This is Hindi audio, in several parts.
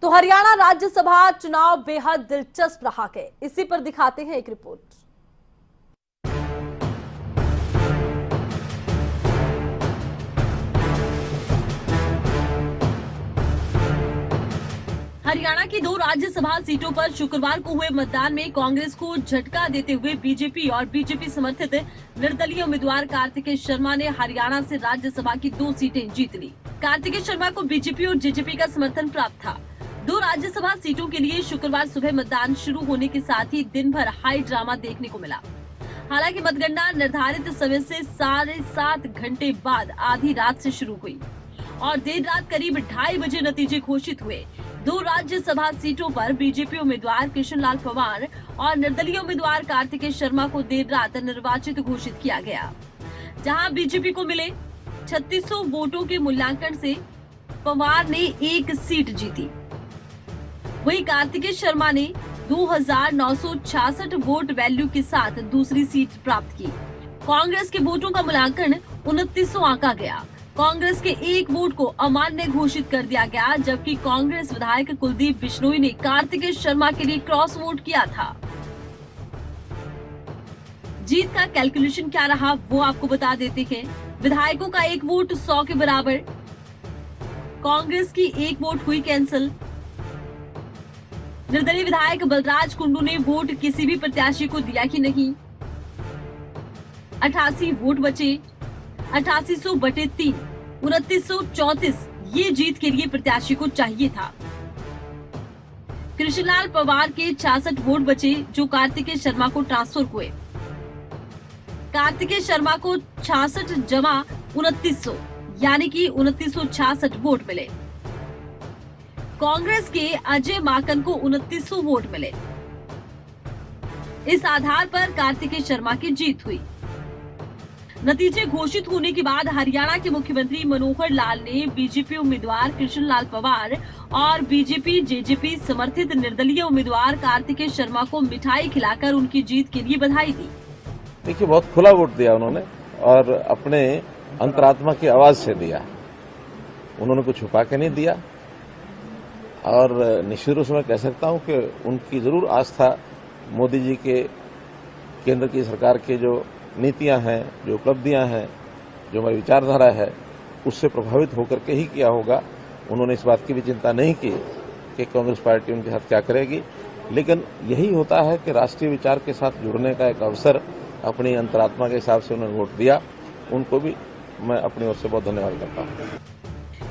तो हरियाणा राज्यसभा चुनाव बेहद दिलचस्प रहा है। इसी पर दिखाते हैं एक रिपोर्ट। हरियाणा की 2 राज्यसभा सीटों पर शुक्रवार को हुए मतदान में कांग्रेस को झटका देते हुए बीजेपी और बीजेपी समर्थित निर्दलीय उम्मीदवार कार्तिकेय शर्मा ने हरियाणा से राज्यसभा की 2 सीटें जीत ली। कार्तिकेय शर्मा को बीजेपी और जेजेपी का समर्थन प्राप्त था। 2 राज्यसभा सीटों के लिए शुक्रवार सुबह मतदान शुरू होने के साथ ही दिन भर हाई ड्रामा देखने को मिला। हालांकि मतगणना निर्धारित समय से 7.5 घंटे बाद आधी रात से शुरू हुई और देर रात करीब 2:30 बजे नतीजे घोषित हुए। 2 राज्यसभा सीटों पर बीजेपी उम्मीदवार कृष्णलाल पंवार और निर्दलीय उम्मीदवार कार्तिकेय शर्मा को देर रात निर्वाचित घोषित किया गया। जहां बीजेपी को मिले 3600 वोटों के मूल्यांकन से पंवार ने 1 सीट जीती, वहीं कार्तिकेय शर्मा ने 2966 वोट वैल्यू के साथ दूसरी सीट प्राप्त की। कांग्रेस के वोटों का मूल्यांकन 2900 आंका गया। कांग्रेस के 1 वोट को अमान्य घोषित कर दिया गया, जबकि कांग्रेस विधायक कुलदीप बिश्नोई ने कार्तिकेय शर्मा के लिए क्रॉस वोट किया था। जीत का कैलकुलेशन क्या रहा वो आपको बता देते हैं। विधायकों का 1 वोट 100 के बराबर, कांग्रेस की 1 वोट हुई कैंसिल। निर्दलीय विधायक बलराज कुंडू ने वोट किसी भी प्रत्याशी को दिया कि नहीं। 88 वोट बचे। 8800/3 2934 ये जीत के लिए प्रत्याशी को चाहिए था। कृष्णलाल पंवार के 66 वोट बचे, जो कार्तिकेय शर्मा को ट्रांसफर हुए। कार्तिकेय शर्मा को 66 जमा 2900 यानी कि 2966 वोट मिले। कांग्रेस के अजय माकन को 2900 वोट मिले। इस आधार पर कार्तिकेय शर्मा की जीत हुई। नतीजे घोषित होने के बाद हरियाणा के मुख्यमंत्री मनोहर लाल ने बीजेपी उम्मीदवार कृष्णलाल पंवार और बीजेपी जेजेपी समर्थित निर्दलीय उम्मीदवार कार्तिकेय शर्मा को मिठाई खिलाकर उनकी जीत के लिए बधाई दी। देखिए, बहुत खुला वोट दिया उन्होंने और अपने अंतरात्मा की आवाज से दिया। उन्होंने कुछ छुपा के नहीं दिया और निश्चित रूप से मैं कह सकता हूं कि उनकी जरूर आस्था मोदी जी के केंद्र की सरकार के जो नीतियां हैं, जो उपलब्धियां हैं, जो हमारी विचारधारा है, उससे प्रभावित होकर के ही किया होगा। उन्होंने इस बात की भी चिंता नहीं की कि कांग्रेस पार्टी उनके साथ क्या करेगी, लेकिन यही होता है कि राष्ट्रीय विचार के साथ जुड़ने का एक अवसर अपनी अंतरात्मा के हिसाब से उन्होंने वोट दिया। उनको भी मैं अपनी ओर से बहुत धन्यवाद करता हूँ।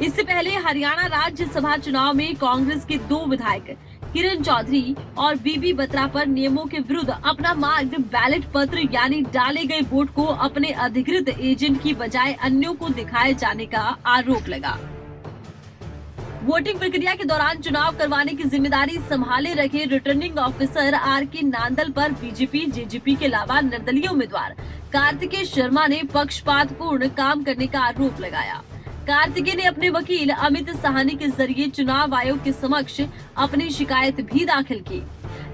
इससे पहले हरियाणा राज्यसभा चुनाव में कांग्रेस के 2 विधायक किरण चौधरी और बीबी बत्रा पर नियमों के विरुद्ध अपना मार्क्ड बैलेट पत्र यानी डाले गए वोट को अपने अधिकृत एजेंट की बजाय अन्यों को दिखाए जाने का आरोप लगा। वोटिंग प्रक्रिया के दौरान चुनाव करवाने की जिम्मेदारी संभाले रखे रिटर्निंग ऑफिसर आर.के. नांदल पर बीजेपी जेजेपी के अलावा निर्दलीय उम्मीदवार कार्तिकेय शर्मा ने पक्षपातपूर्ण काम करने का आरोप लगाया। कार्तिकेय ने अपने वकील अमित साहनी के जरिए चुनाव आयोग के समक्ष अपनी शिकायत भी दाखिल की।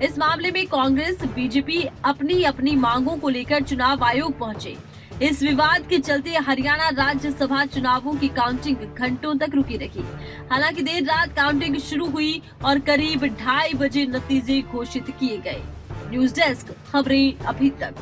इस मामले में कांग्रेस बीजेपी अपनी अपनी मांगों को लेकर चुनाव आयोग पहुंचे। इस विवाद के चलते हरियाणा राज्यसभा चुनावों की काउंटिंग घंटों तक रुकी रही। हालांकि देर रात काउंटिंग शुरू हुई और करीब 2:30 बजे नतीजे घोषित किए गए। न्यूज डेस्क, खबरें अभी तक।